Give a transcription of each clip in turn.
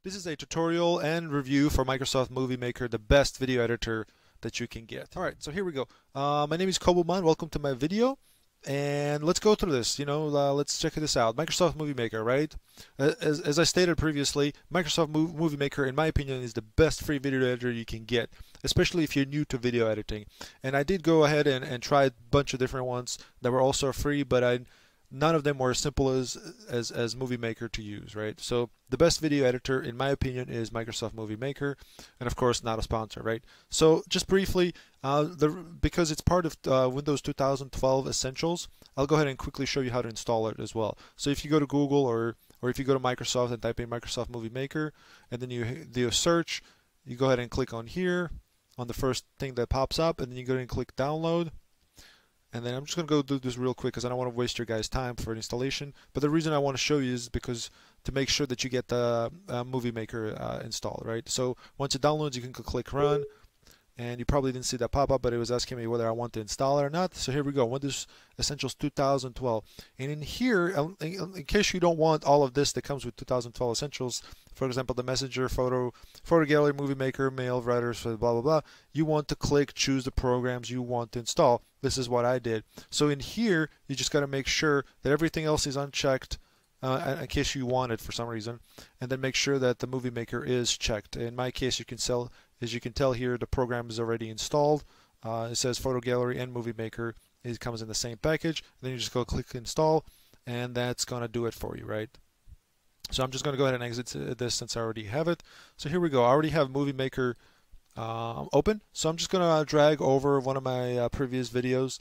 This is a tutorial and review for Microsoft Movie Maker, the best video editor that you can get. Alright, so here we go. My name is COBUMAN. Welcome to my video. And let's go through this. Let's check this out. Microsoft Movie Maker, right? As I stated previously, Microsoft Movie Maker, in my opinion, is the best free video editor you can get, especially if you're new to video editing. And I did go ahead and try a bunch of different ones that were also free, but none of them were as simple as Movie Maker to use, right? So the best video editor, in my opinion, is Microsoft Movie Maker, and of course, not a sponsor, right? So just briefly, because it's part of Windows 2012 Essentials, I'll go ahead and quickly show you how to install it as well. So if you go to Google or if you go to Microsoft and type in Microsoft Movie Maker, and then you do a search, you go ahead and click on here, on the first thing that pops up, and then you go ahead and click Download. And then I'm just going to go do this real quick because I don't want to waste your guys' time for installation. But the reason I want to show you is because to make sure that you get the Movie Maker installed, right? So once it downloads, you can click Run. And you probably didn't see that pop up, but it was asking me whether I want to install it or not. So here we go, Windows Essentials 2012. And in here, in case you don't want all of this that comes with 2012 Essentials, for example, the Messenger, Photo Gallery, Movie Maker, Mail, Writers, blah, blah, blah, you want to click, choose the programs you want to install. This is what I did. So in here, you just got to make sure that everything else is unchecked, in case you want it for some reason, and then make sure that the Movie Maker is checked. In my case, as you can tell here, the program is already installed. It says Photo Gallery and Movie Maker. It comes in the same package. Then you just go click Install, and that's going to do it for you, right? So I'm just going to go ahead and exit this since I already have it. So here we go. I already have Movie Maker open. So I'm just going to drag over one of my previous videos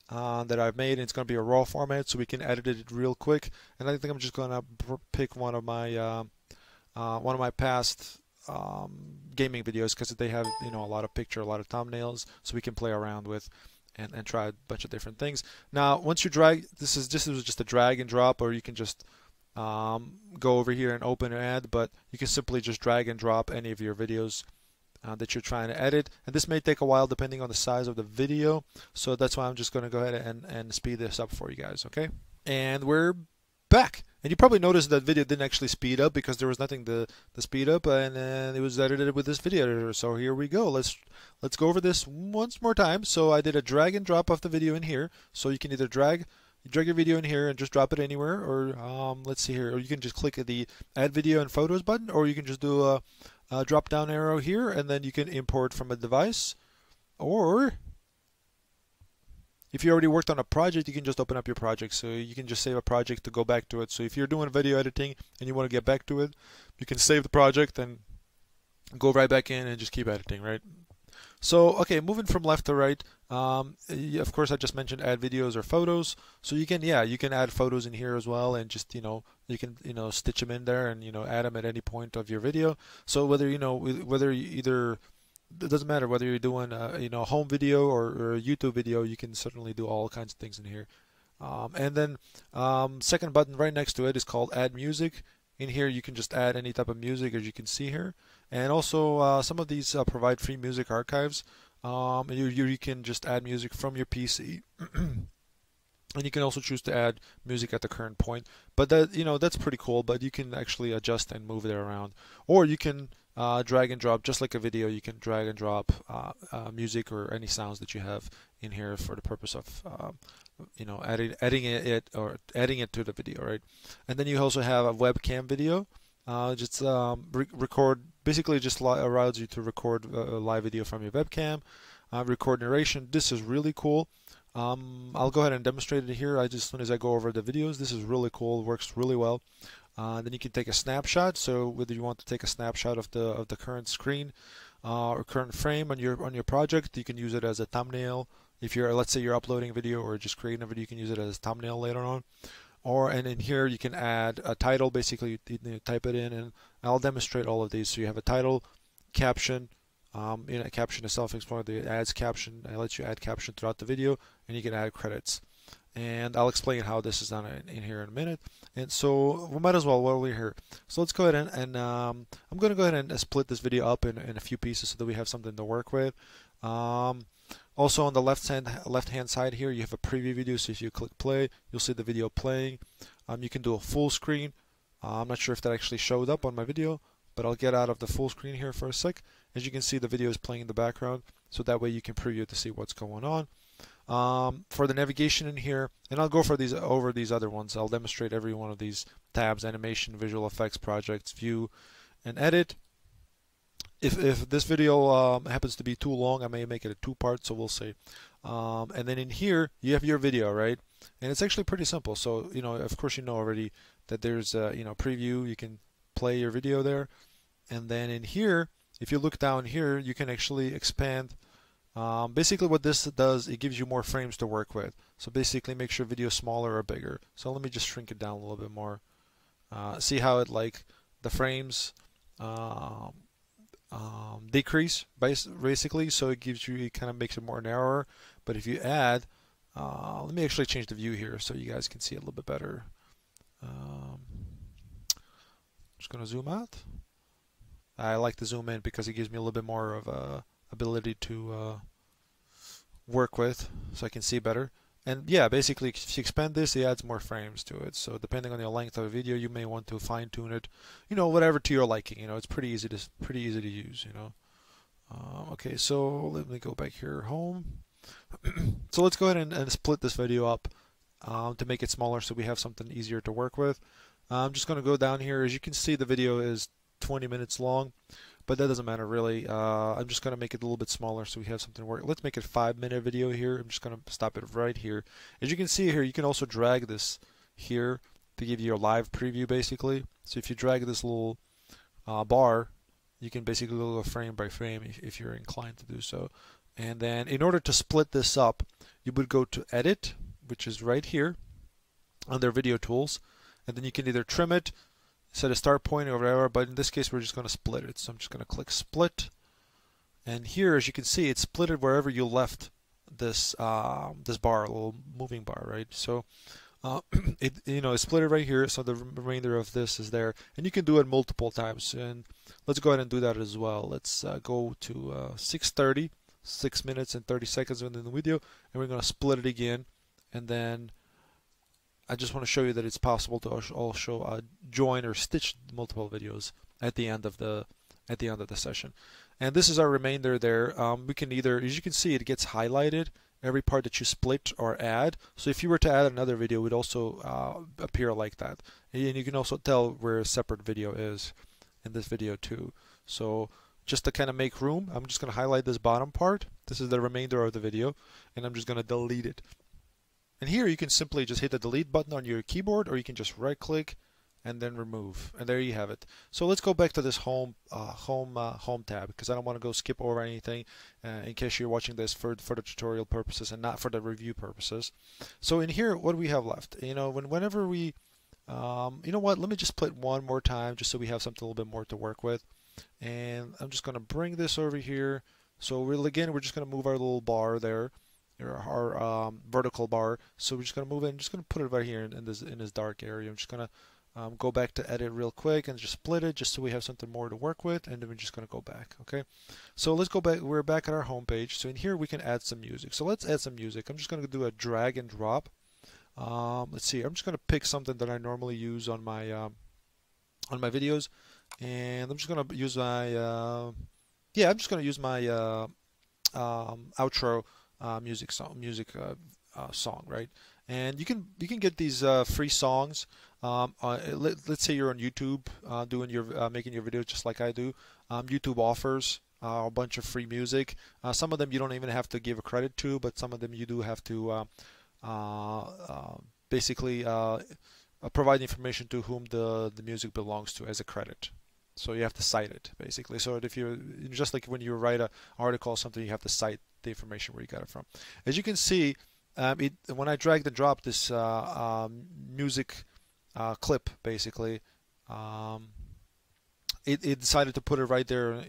that I've made, and it's going to be a raw format, so we can edit it real quick. And I think I'm just going to pick one of my past gaming videos because they have a lot of picture, a lot of thumbnails, so we can play around with and try a bunch of different things. Now, once you drag, this was just a drag and drop, or you can just go over here and open and add, but you can simply just drag and drop any of your videos that you're trying to edit, and this may take a while depending on the size of the video, so that's why I'm just going to go ahead and speed this up for you guys, okay? And we're back, and you probably noticed that video didn't actually speed up because there was nothing to speed up, and it was edited with this video editor. So here we go. Let's go over this once more time. So I did a drag and drop of the video in here, so you can either drag your video in here and just drop it anywhere, or let's see here, or you can just click the Add Video and Photos button, or you can just do a drop down arrow here, and then you can import from a device, or if you already worked on a project, you can just open up your project. So you can just save a project to go back to it. So if you're doing video editing and you want to get back to it, you can save the project and go right back in and just keep editing, right? So, okay, moving from left to right, of course I just mentioned add videos or photos. So you can add photos in here as well, and just, you can, stitch them in there and, add them at any point of your video. So whether you either, it doesn't matter whether you're doing a home video or a YouTube video, you can certainly do all kinds of things in here. And then second button right next to it is called Add Music. In here you can just add any type of music, as you can see here. And also some of these provide free music archives. You can just add music from your PC. And you can also choose to add music at the current point. But that's pretty cool, but you can actually adjust and move it around. Or you can drag and drop, just like a video. You can drag and drop music or any sounds that you have in here for the purpose of adding it to the video, right? And then you also have a webcam video. Record, basically just allows you to record a live video from your webcam. Record narration. This is really cool. I'll go ahead and demonstrate it here. As soon as I go over the videos, this is really cool. It works really well. Then you can take a snapshot. So whether you want to take a snapshot of the current screen or current frame on your project, you can use it as a thumbnail. If let's say you're uploading a video or just creating a video, you can use it as a thumbnail later on. And in here you can add a title. Basically, you type it in, and I'll demonstrate all of these. So you have a title, caption. Caption is self-explanatory. It adds caption. It lets you add caption throughout the video, and you can add credits. And I'll explain how this is done in here in a minute. And so we might as well while we're here. So let's go ahead and I'm going to go ahead and split this video up in a few pieces so that we have something to work with. Also on the left hand side here, you have a preview video. So if you click play, you'll see the video playing. You can do a full screen. I'm not sure if that actually showed up on my video, but I'll get out of the full screen here for a sec. As you can see, the video is playing in the background, so that way you can preview to see what's going on. For the navigation in here, and I'll go for these over these other ones. I'll demonstrate every one of these tabs: animation, visual effects, projects, view, and edit. If this video happens to be too long, I may make it a two-part, so we'll see. And then in here you have your video, right? And it's actually pretty simple. So of course, already that there's preview. You can play your video there, and then in here, if you look down here, you can actually expand. Basically what this does, it gives you more frames to work with. So basically makes your video smaller or bigger. So let me just shrink it down a little bit more. See how it the frames decrease basically, so it gives you, it kind of makes it more narrower. But if you add, let me actually change the view here so you guys can see it a little bit better. Just gonna zoom out. I like to zoom in because it gives me a little bit more of a ability to work with, so I can see better. And yeah, basically if you expand this, it adds more frames to it. So depending on the length of the video, you may want to fine tune it, whatever to your liking. It's pretty easy to use. Okay, so let me go back here, home. So let's go ahead and split this video up to make it smaller, so we have something easier to work with. I'm just going to go down here. As you can see, the video is 20 minutes long, but that doesn't matter really. I'm just going to make it a little bit smaller so we have something to work. Let's make it a 5-minute video here. I'm just going to stop it right here. As you can see here, you can also drag this here to give you a live preview basically. So if you drag this little bar, you can basically go frame by frame if you're inclined to do so. And then in order to split this up, you would go to Edit, which is right here under Video Tools, and then you can either trim it, set a start point or whatever, but in this case we're just going to split it. So I'm just going to click Split, and here as you can see it's split it wherever you left this this bar, a little moving bar, right? So it's split it right here, so the remainder of this is there, and you can do it multiple times. And let's go ahead and do that as well. Let's go to 6:30, 6 minutes and 30 seconds within the video, and we're going to split it again. And then I just want to show you that it's possible to also join or stitch multiple videos at the end of the session. And this is our remainder there. We can either, as you can see, it gets highlighted every part that you split or add. So if you were to add another video, it would also appear like that. And you can also tell where a separate video is in this video too. So just to kind of make room, I'm just going to highlight this bottom part. This is the remainder of the video, and I'm just going to delete it. And here you can simply just hit the delete button on your keyboard, or you can just right click and then remove, and there you have it. So let's go back to this home tab, because I don't want to go skip over anything in case you're watching this for the tutorial purposes and not for the review purposes. So in here, what do we have left? Whenever we let me just split one more time just so we have something a little bit more to work with. And I'm just going to bring this over here. So we're just going to move our little bar there, our vertical bar. So we're just going to move it and just going to put it right here in this dark area. I'm just going to go back to edit real quick and just split it just so we have something more to work with, and then we're just going to go back. Okay, so let's go back. We're back at our home page. So in here we can add some music. So let's add some music. I'm just going to do a drag and drop. Let's see, I'm just going to pick something that I normally use on my videos, and I'm just going to use my outro music song, right? And you can get these free songs. Let's say you're on YouTube doing your making your videos just like I do. YouTube offers a bunch of free music. Some of them you don't even have to give a credit to, but some of them you do have to basically provide information to whom the music belongs to as a credit. So you have to cite it basically. So if you just like when you write an article or something, you have to cite the information where you got it from. As you can see, when I drag and drop this music clip, basically, it decided to put it right there,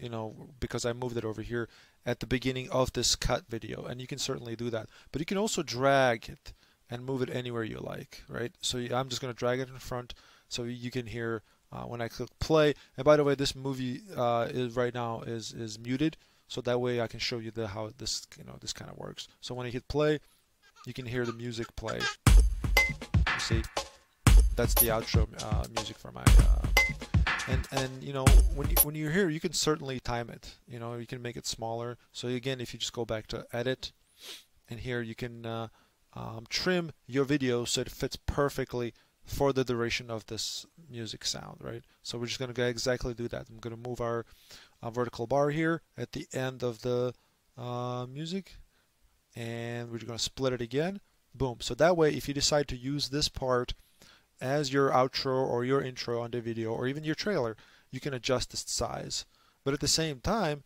because I moved it over here at the beginning of this cut video, and you can certainly do that. But you can also drag it and move it anywhere you like, right? So I'm just going to drag it in front so you can hear when I click play. And by the way, this movie right now is muted, so that way I can show you how this this kind of works. So when I hit play, you can hear the music play. You see, that's the outro music for my And you know, when you're here, you can certainly time it. You know, you can make it smaller. So again, if you just go back to edit, and here you can trim your video so it fits perfectly for the duration of this music sound, right? So we're just going to exactly do that. I'm going to move our vertical bar here at the end of the music, and we're going to split it again. Boom. So that way, if you decide to use this part as your outro or your intro on the video, or even your trailer, you can adjust its size. But at the same time,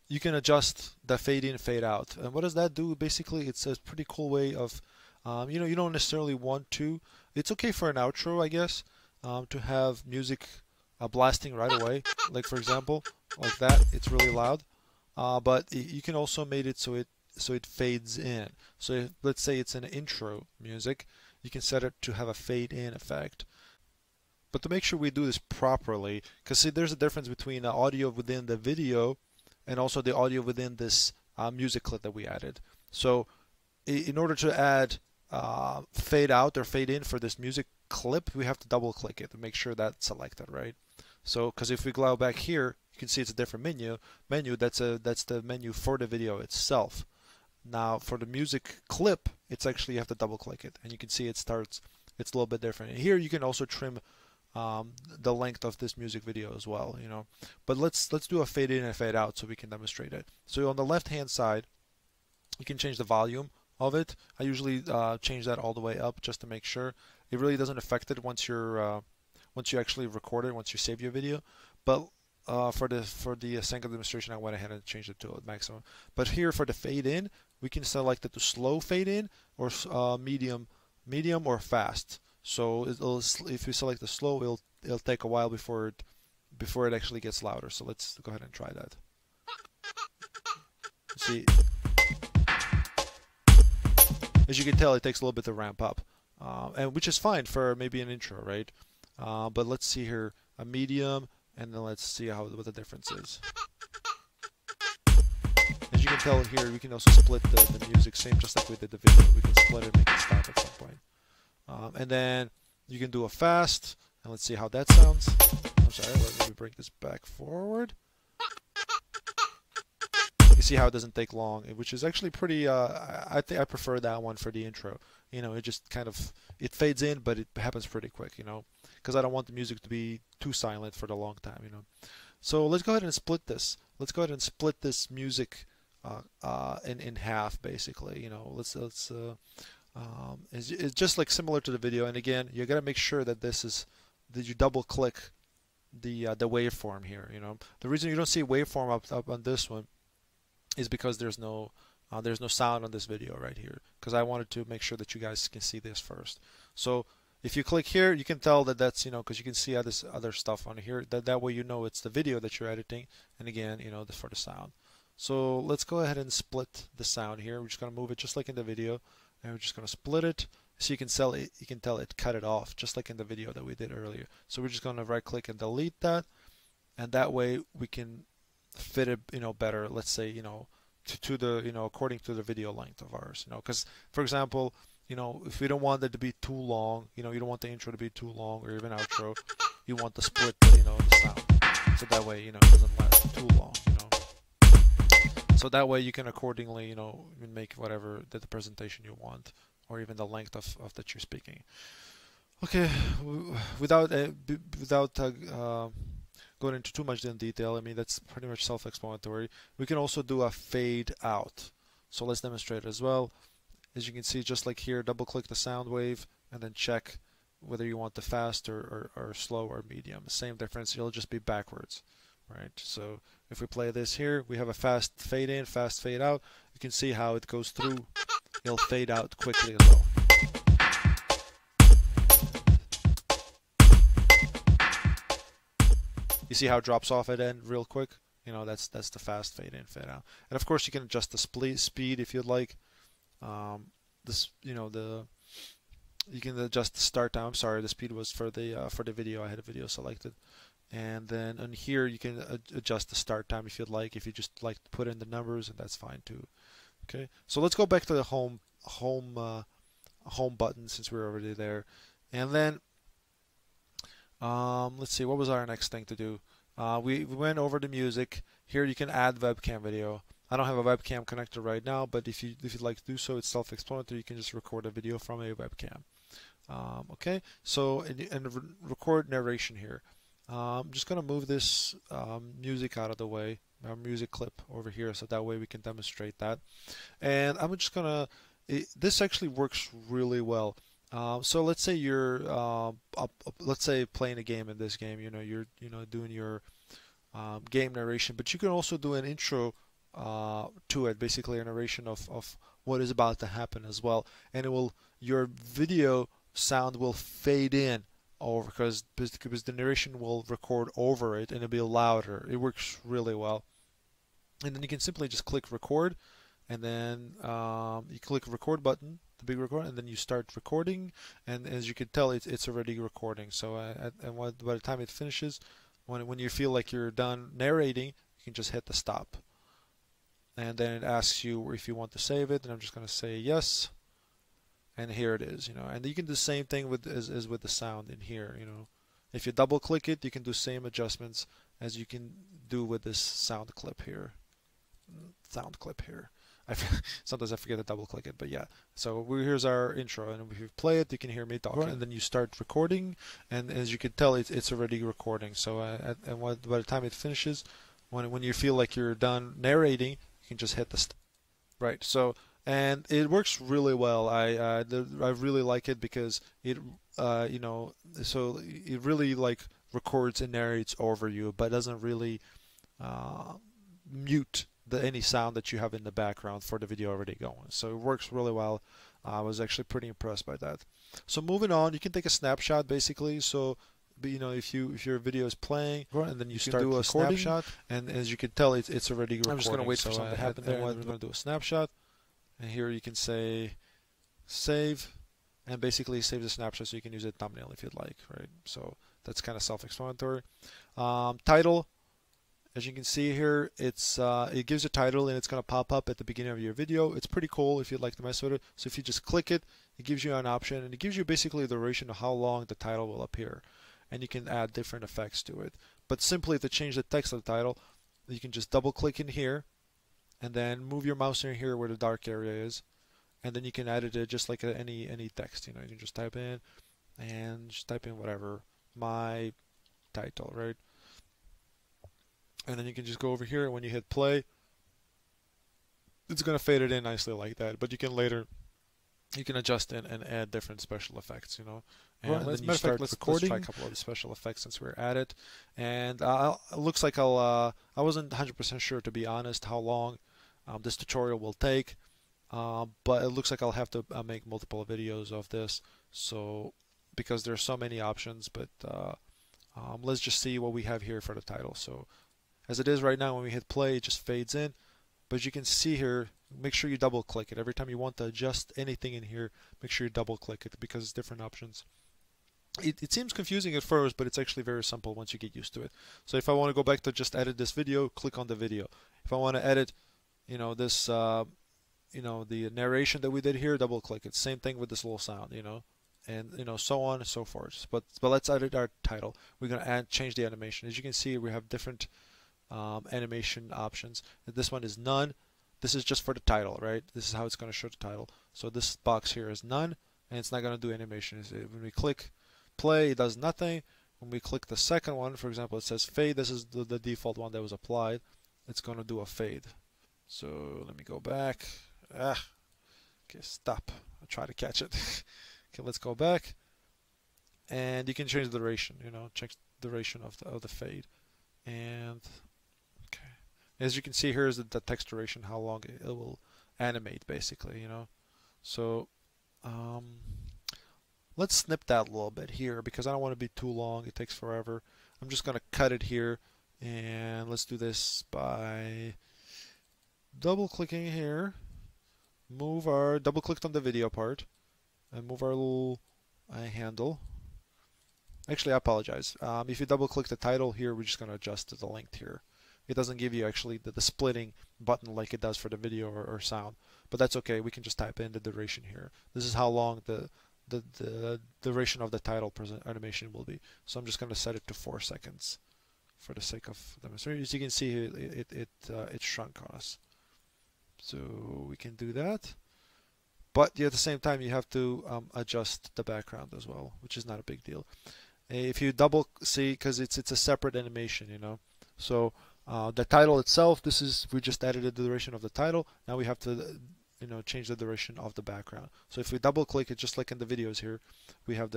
you can adjust the fade in, fade out. And what does that do? Basically, it's a pretty cool way of, you know, you don't necessarily want to. It's okay for an outro, I guess, to have music blasting right away. Like for example, like that, it's really loud. But you can also make it so it fades in. So if, let's say it's an intro music, you can set it to have a fade in effect. But to make sure we do this properly, because see, there's a difference between the audio within the video and also the audio within this music clip that we added. So in order to add fade out or fade in for this music clip, we have to double click it to make sure that's selected, right? So because if we go back here, you can see it's a different menu. That's the menu for the video itself. Now for the music clip, it's actually you have to double click it, and you can see it starts. It's a little bit different. And here you can also trim the length of this music video as well, you know. But let's do a fade in and fade out so we can demonstrate it. So on the left hand side, you can change the volume of it. I usually change that all the way up just to make sure. It really doesn't affect it once you actually record it, once you save your video. But for the sake of demonstration, I went ahead and changed it to maximum. But here for the fade in, we can select it to slow fade in or medium or fast. So if you select the slow, it'll take a while before it actually gets louder. So let's go ahead and try that. See, as you can tell, it takes a little bit to ramp up, and which is fine for maybe an intro, right? But let's see here, a medium, and then let's see what the difference is. As you can tell here, we can also split the music, same just like we did the video. We can split it and make it stop at some point. And then you can do a fast, and let's see how that sounds. I'm sorry, let me bring this back forward. You see how it doesn't take long, which is actually pretty, I think I prefer that one for the intro. You know, it just kind of, it fades in, but it happens pretty quick, you know, because I don't want the music to be too silent for the long time, you know. So let's go ahead and split this. Let's go ahead and split this music in half, basically, you know. It's just like similar to the video, and again, you got to make sure that that you double click the waveform here. You know, the reason you don't see waveform up on this one is because there's no sound on this video right here, because I wanted to make sure that you guys can see this first. So if you click here, you can tell that that's, you know, because you can see this other stuff on here. That way you know it's the video that you're editing, and again, you know, for the sound. So let's go ahead and split the sound here. We're just gonna move it just like in the video. And we're just going to split it, so you can tell it cut it off, just like in the video that we did earlier. So we're just going to right click and delete that, and that way we can fit it, you know, better. Let's say, you know, to the, you know, according to the video length of ours, you know, because for example, you know, if we don't want it to be too long, you know, you don't want the intro to be too long or even outro, you want to split, you know, the sound, so that way, you know, it doesn't last too long, you know. So that way you can accordingly, you know, make whatever the presentation you want, or even the length of that you're speaking. Okay, without going into too much in detail, I mean, that's pretty much self-explanatory. We can also do a fade out. So let's demonstrate it as well. As you can see, just like here, double click the sound wave and then check whether you want the fast or slow or medium. Same difference, it'll just be backwards. Right, so if we play this here, we have a fast fade in, fast fade out. You can see how it goes through. It'll fade out quickly as well. You see how it drops off at end real quick? You know, that's the fast fade in, fade out. And of course, you can adjust the speed if you'd like. You know, you can adjust the start time. I'm sorry, the speed was for the video. I had a video selected. And then on here you can adjust the start time if you'd like. If you just like to put in the numbers, and that's fine too. Okay, so let's go back to the home button since we're already there, and then Let's see, what was our next thing to do? We went over the music. Here you can add webcam video. I don't have a webcam connector right now, but if you'd like to do so, it's self-explanatory. You can just record a video from a webcam. Okay, so and record narration here. I'm just gonna move this music out of the way, our music clip over here, so that way we can demonstrate that. And I'm just gonna. This actually works really well. So let's say you're, let's say playing a game in this game. You're doing your game narration, but you can also do an intro to it, basically a narration of what is about to happen as well, and your video sound will fade in over because the narration will record over it and it'll be louder. It works really well. And then you can simply just click record, and then you click record button, the big record, and then you start recording. And as you can tell, it's already recording. So by the time it finishes, when you feel like you're done narrating, you can just hit the stop. And then it asks you if you want to save it, and I'm just going to say yes. And here it is, and you can do the same thing as with the sound in here, If you double click it, you can do same adjustments as you can do with this sound clip here. Sometimes I forget to double click it, but yeah. So here's our intro, and if you play it, you can hear me talking, and then you start recording, and as you can tell, it's already recording. So by the time it finishes, when you feel like you're done narrating, you can just hit the stop. Right. So. And it works really well. I really like it because it so it really like records and narrates over you, but doesn't really mute any sound that you have in the background for the video already going. So it works really well. I was actually pretty impressed by that. So moving on, you can take a snapshot basically. So if your video is playing, and then you start do a snapshot, and as you can tell, it's already recording. I'm just going to wait for something to happen there. We're going to do a snapshot. And here you can say save, and basically save the snapshot so you can use it thumbnail if you'd like, right? So that's kind of self-explanatory. Title, as you can see here, it gives a title and it's going to pop up at the beginning of your video. It's pretty cool if you'd like to mess with it. So if you just click it, it gives you an option, and it gives you basically the duration of how long the title will appear, and you can add different effects to it. But simply to change the text of the title, you can just double click in here, and then move your mouse in here where the dark area is, and then you can edit it just like any text. You can just type in, and just type in whatever, my title, right? And then you can just go over here, and when you hit play, it's gonna fade it in nicely like that. But you can adjust it and add different special effects, And right, then you start recording. Let's try a couple of the special effects since we're at it. And it looks like I wasn't 100% sure, to be honest, how long this tutorial will take. But it looks like I'll have to make multiple videos of this, so because there's so many options. But let's just see what we have here for the title. So as it is right now, when we hit play, it just fades in. But you can see here, make sure you double click it. Every time you want to adjust anything in here, make sure you double click it because it's different options. It seems confusing at first, but it's actually very simple once you get used to it. So if I want to go back to just edit this video, click on the video. If I want to edit, this, the narration that we did here, double click it. Same thing with this little sound, and so on and so forth. But let's edit our title. We're gonna change the animation. As you can see, we have different animation options. This one is none. This is just for the title, right? This is how it's going to show the title. So this box here is none, and it's not going to do animation. When we click play, it does nothing. When we click the second one, for example, it says fade. This is the default one that was applied. It's going to do a fade. So let me go back. Okay, stop. I'll try to catch it. Okay, let's go back. And you can change the duration, check the duration of the fade. And as you can see, here is the text duration, how long it will animate, basically, So let's snip that a little bit here because I don't want to be too long. It takes forever. I'm just going to cut it here, and let's do this by double-clicking here. Double-clicked on the video part, and move our little handle. Actually, I apologize. If you double-click the title here, we're just going to adjust to the length here. It doesn't give you actually the splitting button like it does for the video or sound, but that's okay. We can just type in the duration here. This is how long the the duration of the title present animation will be. So I'm just going to set it to 4 seconds for the sake of demonstration. As you can see, it shrunk on us. So we can do that. But at the same time, you have to adjust the background as well, which is not a big deal. If you double see, because it's a separate animation, you know. So the title itself, we just added the duration of the title. Now we have to change the duration of the background. So if we double click it, just like in the videos here, we have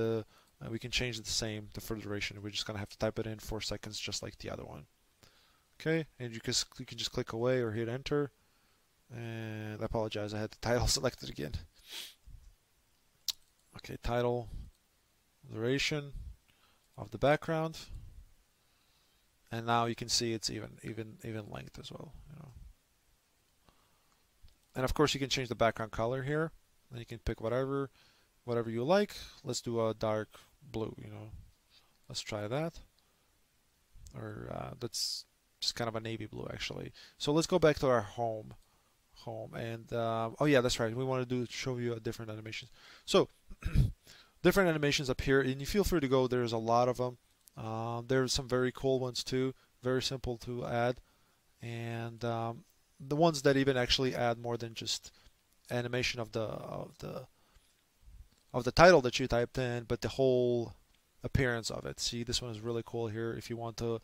we can change the for duration. We're just gonna have to type it in 4 seconds, just like the other one. Okay, and you can just click away or hit enter. And I apologize, I had the title selected again. Okay, title, duration of the background, and now you can see it's even length as well. And of course, you can change the background color here. And you can pick whatever you like. Let's do a dark blue. Let's try that. Or that's just kind of a navy blue actually. So let's go back to our home, and oh yeah, that's right. We want to show you a different animations. So different animations up here, and you feel free to go. There's a lot of them. There's some very cool ones too. Very simple to add, and the ones that even actually add more than just animation of the title that you typed in, but the whole appearance of it. See, this one is really cool here. If you want to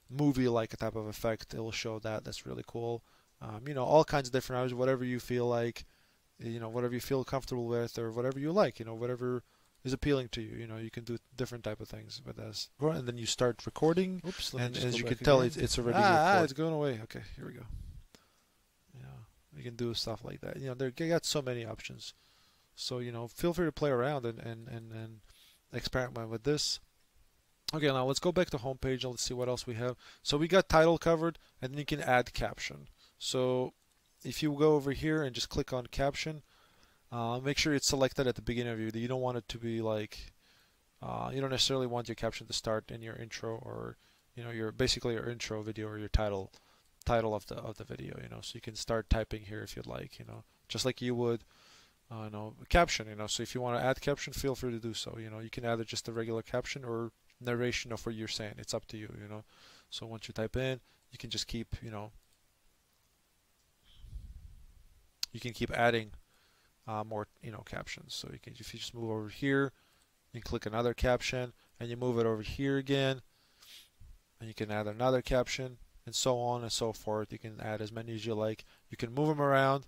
movie like a type of effect, it will show that. That's really cool. All kinds of different options, whatever you feel like, whatever you feel comfortable with, or whatever you like, whatever is appealing to you. You can do different type of things with this. And then you start recording. Oops, and as you can tell, it's already it's going away. Okay, here we go. You can do stuff like that. They got so many options. So feel free to play around and experiment with this. Okay, now let's go back to home page and let's see what else we have. So we got title covered, and then you can add caption. So if you go over here and just click on caption, make sure it's selected at the beginning of your video. You don't want it to be like you don't necessarily want your caption to start in your intro, or basically your intro video or your title of the video. So you can start typing here if you'd like, just like you would caption. So if you want to add caption, feel free to do so. You can add just a regular caption or narration of what you're saying. It's up to you. So once you type in, you can just keep you can keep adding more captions. So if you just move over here, you can click another caption, and you move it over here again, and you can add another caption, and so on and so forth. You can add as many as you like. You can move them around,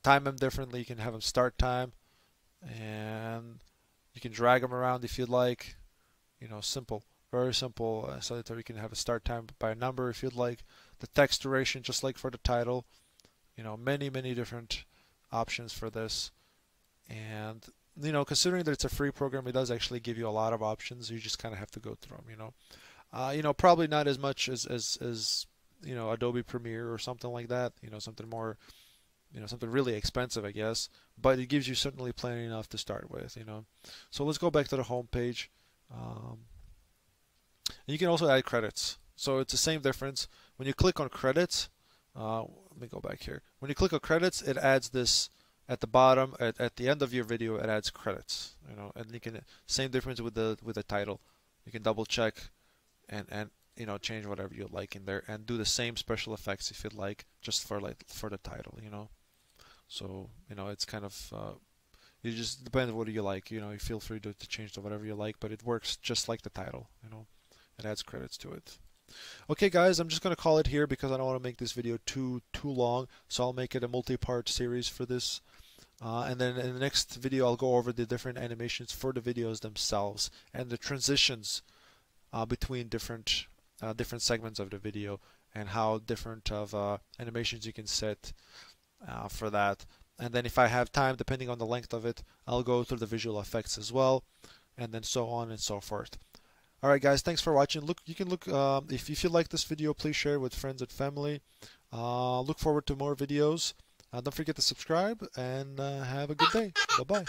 time them differently. You can have them start time, and you can drag them around if you'd like. Simple, very simple. So that you can have a start time by a number if you'd like. The text duration, just like for the title. Many different options for this. And considering that it's a free program, it does actually give you a lot of options. You just kind of have to go through them. Probably not as much as Adobe Premiere or something like that. Something more, something really expensive, I guess. But it gives you certainly plenty enough to start with. So let's go back to the home page. And you can also add credits. So it's the same difference. When you click on credits, let me go back here. When you click on credits, it adds this at the bottom. At the end of your video, it adds credits. And you can same difference with the title. You can double check and change whatever you like in there, and do the same special effects if you'd like, just for the title. So it's kind of it just depends what you like. You feel free to change to whatever you like, but it works just like the title. It adds credits to it. Okay, guys, I'm just gonna call it here because I don't want to make this video too long. So I'll make it a multi-part series for this. And then in the next video, I'll go over the different animations for the videos themselves and the transitions between different segments of the video, and how different of animations you can set for that. And then if I have time, depending on the length of it, I'll go through the visual effects as well, and then so on and so forth. Alright guys, thanks for watching. You can look if you like this video, please share it with friends and family. Look forward to more videos. Don't forget to subscribe, and have a good day. Bye-bye.